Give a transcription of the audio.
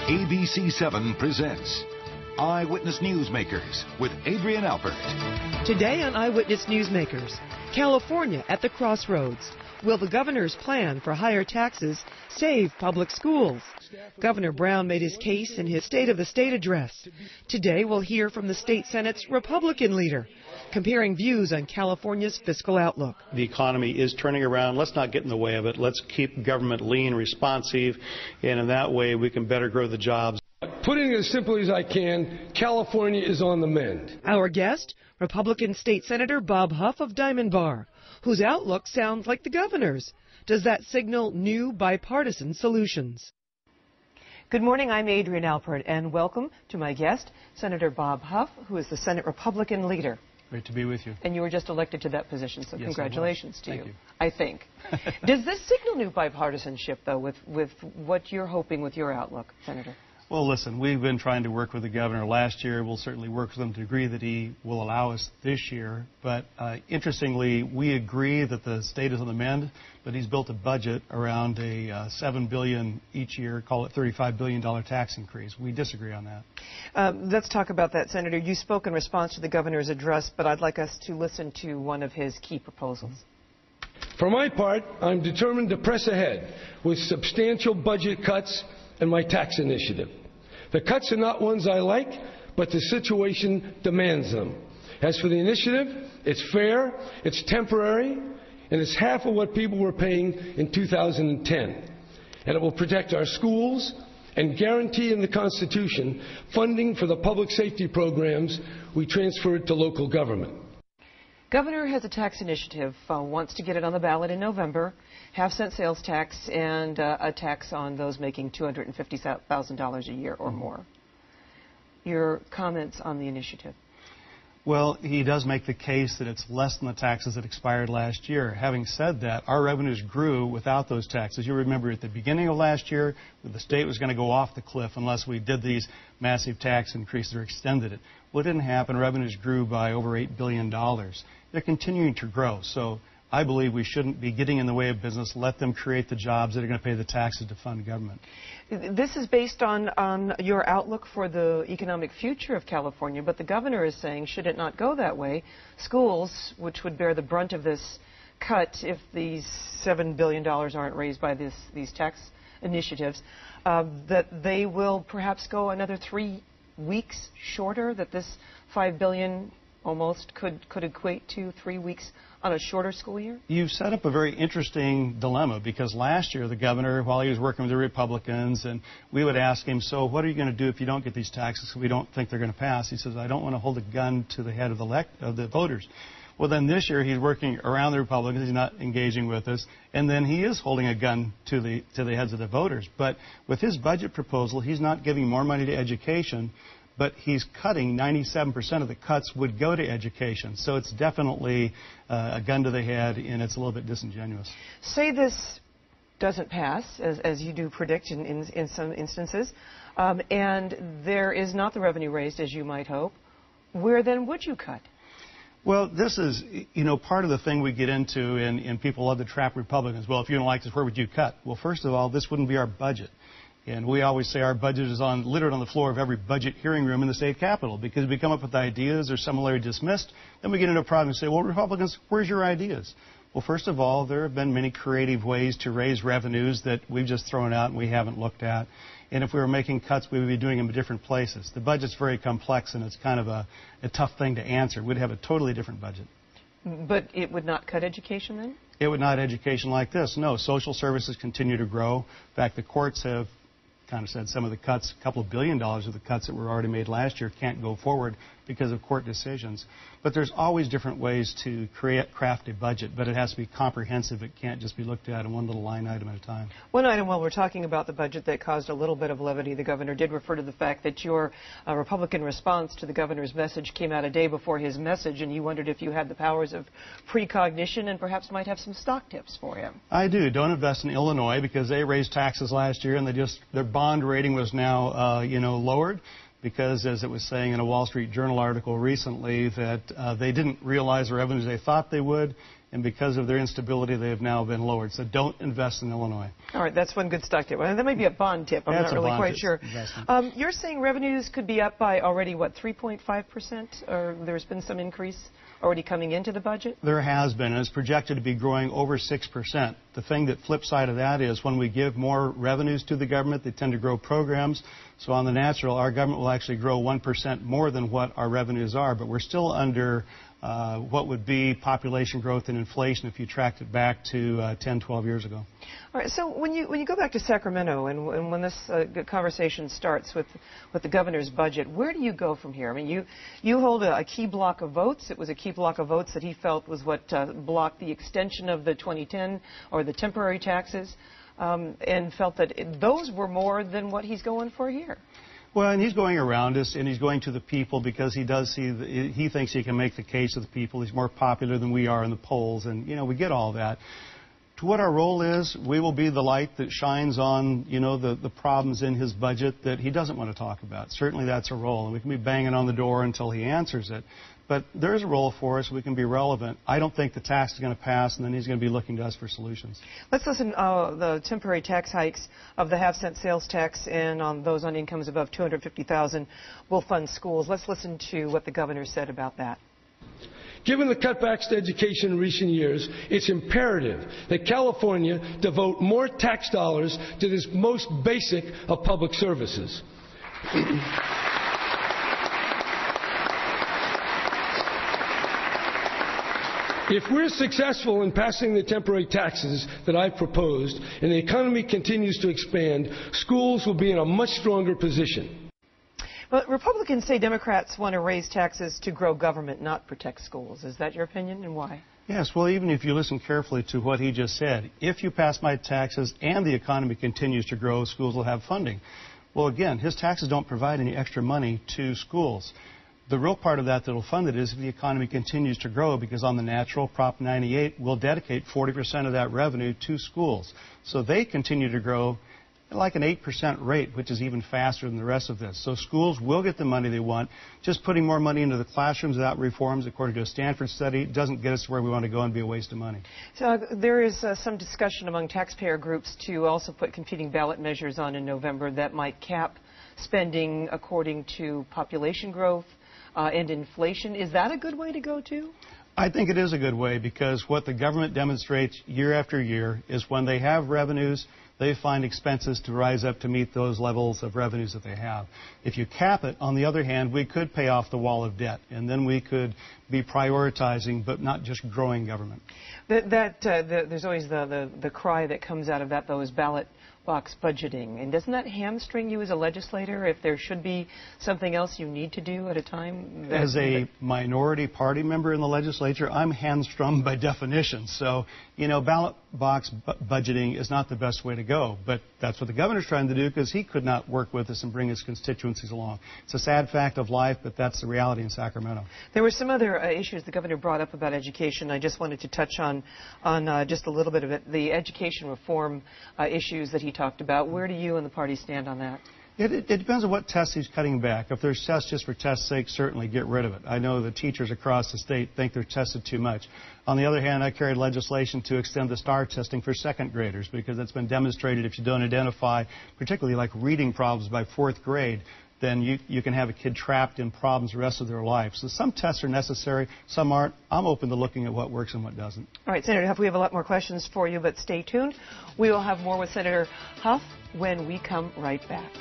ABC 7 presents Eyewitness Newsmakers with Adrienne Alpert. Today on Eyewitness Newsmakers, California at the crossroads. Will the governor's plan for higher taxes save public schools? Governor Brown made his case in his State of the State address. Today we'll hear from the state Senate's Republican leader, comparing views on California's fiscal outlook. The economy is turning around. Let's not get in the way of it. Let's keep government lean, responsive, and in that way we can better grow the jobs. Putting it as simply as I can, California is on the mend. Our guest, Republican State Senator Bob Huff of Diamond Bar, whose outlook sounds like the governor's. Does that signal new bipartisan solutions? Good morning, I'm Adrienne Alpert, and welcome to my guest, Senator Bob Huff, who is the Senate Republican leader. Great to be with you. And you were just elected to that position, so yes, congratulations to Thank you. I think. Does this signal new bipartisanship, though, with what you're hoping with your outlook, Senator? Well, listen, we've been trying to work with the governor last year. We'll certainly work with him to the degree that he will allow us this year. But interestingly, we agree that the state is on the mend, but he's built a budget around a $7 billion each year, call it $35 billion tax increase. We disagree on that. Let's talk about that, Senator. You spoke in response to the governor's address, but I'd like us to listen to one of his key proposals. For my part, I'm determined to press ahead with substantial budget cuts and my tax initiative. The cuts are not ones I like, but the situation demands them. As for the initiative, it's fair, it's temporary, and it's half of what people were paying in 2010. And it will protect our schools and guarantee in the Constitution funding for the public safety programs we transferred to local government. Governor has a tax initiative, wants to get it on the ballot in November, half-cent sales tax and a tax on those making $250,000 a year or more. Your comments on the initiative? Well, he does make the case that it's less than the taxes that expired last year. Having said that, our revenues grew without those taxes. You remember at the beginning of last year, the state was going to go off the cliff unless we did these massive tax increases or extended it. Well, it didn't happen. Revenues grew by over $8 billion. They're continuing to grow. So I believe we shouldn't be getting in the way of business. Let them create the jobs that are going to pay the taxes to fund government. This is based on your outlook for the economic future of California, but the governor is saying, should it not go that way, schools, which would bear the brunt of this cut if these $7 billion aren't raised by these tax initiatives, that they will perhaps go another 3 weeks shorter, that this $5 billion almost could equate to 3 weeks on a shorter school year? You've set up a very interesting dilemma, because last year the governor, while he was working with the Republicans, and we would ask him, so what are you going to do if you don't get these taxes? We don't think they're going to pass. He says, I don't want to hold a gun to the head of the voters. Well, then this year he's working around the Republicans. He's not engaging with us. And then he is holding a gun to the heads of the voters. But with his budget proposal, he's not giving more money to education, but he's cutting 97% of the cuts would go to education. So it's definitely a gun to the head, and it's a little bit disingenuous. Say this doesn't pass, as you do predict in some instances, and there is not the revenue raised as you might hope. Where then would you cut? Well, this is, part of the thing we get into, and people love to trap Republicans. Well, if you don't like this, where would you cut? Well, first of all, this wouldn't be our budget. And we always say our budget is littered on the floor of every budget hearing room in the state capitol, because we come up with ideas or similarly dismissed. Then we get into a problem and say, well, Republicans, where's your ideas? Well, first of all, there have been many creative ways to raise revenues that we've just thrown out and we haven't looked at. And if we were making cuts, we would be doing them in different places. The budget's very complex, and it's kind of a tough thing to answer. We'd have a totally different budget. But it would not cut education then? It would not education like this. No, social services continue to grow. In fact, the courts have kind of said some of the cuts, a couple of $1 billion of the cuts that were already made last year can't go forward because of court decisions. But there's always different ways to craft a budget, but it has to be comprehensive. It can't just be looked at in one little line item at a time. One item while we're talking about the budget that caused a little bit of levity, the governor did refer to the fact that your Republican response to the governor's message came out a day before his message, and you wondered if you had the powers of precognition and perhaps might have some stock tips for him. I do. Don't invest in Illinois, because they raised taxes last year and their bond rating was now lowered, because, as it was saying in a Wall Street Journal article recently, that they didn't realize the revenues they thought they would, and because of their instability, they have now been lowered. So don't invest in Illinois. All right, that's one good stock tip. Well, that may be a bond tip. I'm not really quite sure. You're saying revenues could be up by already, what, 3.5%? Or there's been some increase already coming into the budget? There has been, and it's projected to be growing over 6%. The thing that flip side of that is when we give more revenues to the government, they tend to grow programs. So on the natural, our government will actually grow 1% more than what our revenues are, but we're still under what would be population growth and inflation if you tracked it back to 10, 12 years ago. All right, so when you go back to Sacramento and when this conversation starts with the governor's budget, where do you go from here? I mean, you hold a key block of votes. It was a key block of votes that he felt was what blocked the extension of the 2010 or the temporary taxes, and felt that those were more than what he's going for here. Well, and he's going around us, and he's going to the people because he does see, he thinks he can make the case to the people. He's more popular than we are in the polls, and, you know, we get all that. To what our role is, we will be the light that shines on, you know, the problems in his budget that he doesn't want to talk about. Certainly that's a role, and we can be banging on the door until he answers it. But there is a role for us. We can be relevant. I don't think the tax is going to pass, and then he's going to be looking to us for solutions. Let's listen to the temporary tax hikes of the half-cent sales tax and on those on incomes above $250,000 will fund schools. Let's listen to what the governor said about that. Given the cutbacks to education in recent years, it's imperative that California devote more tax dollars to this most basic of public services. If we're successful in passing the temporary taxes that I've proposed and the economy continues to expand, schools will be in a much stronger position. But Republicans say Democrats want to raise taxes to grow government, not protect schools. Is that your opinion, and why? Yes, well, even if you listen carefully to what he just said, if you pass my taxes and the economy continues to grow, schools will have funding. Well, again, his taxes don't provide any extra money to schools. The real part of that will fund it is if the economy continues to grow, because on the natural, Prop 98 will dedicate 40% of that revenue to schools. So they continue to grow like an 8% rate, which is even faster than the rest of this. So schools will get the money they want. Just putting more money into the classrooms without reforms, according to a Stanford study, doesn't get us to where we want to go and be a waste of money. So there is some discussion among taxpayer groups to also put competing ballot measures on in November that might cap spending according to population growth and inflation. Is that a good way to go, too? I think it is a good way, because what the government demonstrates year after year is when they have revenues, they find expenses to rise up to meet those levels of revenues that they have. If you cap it, on the other hand, we could pay off the wall of debt, and then we could be prioritizing, but not just growing government. There's always the cry that comes out of that, though, is ballot box budgeting. And doesn't that hamstring you as a legislator if there should be something else you need to do at a time? As a minority party member in the legislature, I'm hamstrung by definition. So, you know, ballot box budgeting is not the best way to go. But that's what the governor's trying to do, because he could not work with us and bring his constituencies along. It's a sad fact of life, but that's the reality in Sacramento. There were some other issues the governor brought up about education. I just wanted to touch on just a little bit of it. The education reform issues that he talked about. Where do you and the party stand on that? It depends on what tests he's cutting back. If there's tests just for test's sake, certainly get rid of it. I know the teachers across the state think they're tested too much. On the other hand, I carried legislation to extend the STAR testing for second graders, because it's been demonstrated if you don't identify, particularly like reading problems by fourth grade, then you can have a kid trapped in problems the rest of their life. So some tests are necessary, some aren't. I'm open to looking at what works and what doesn't. All right, Senator Huff, we have a lot more questions for you, but stay tuned. We will have more with Senator Huff when we come right back.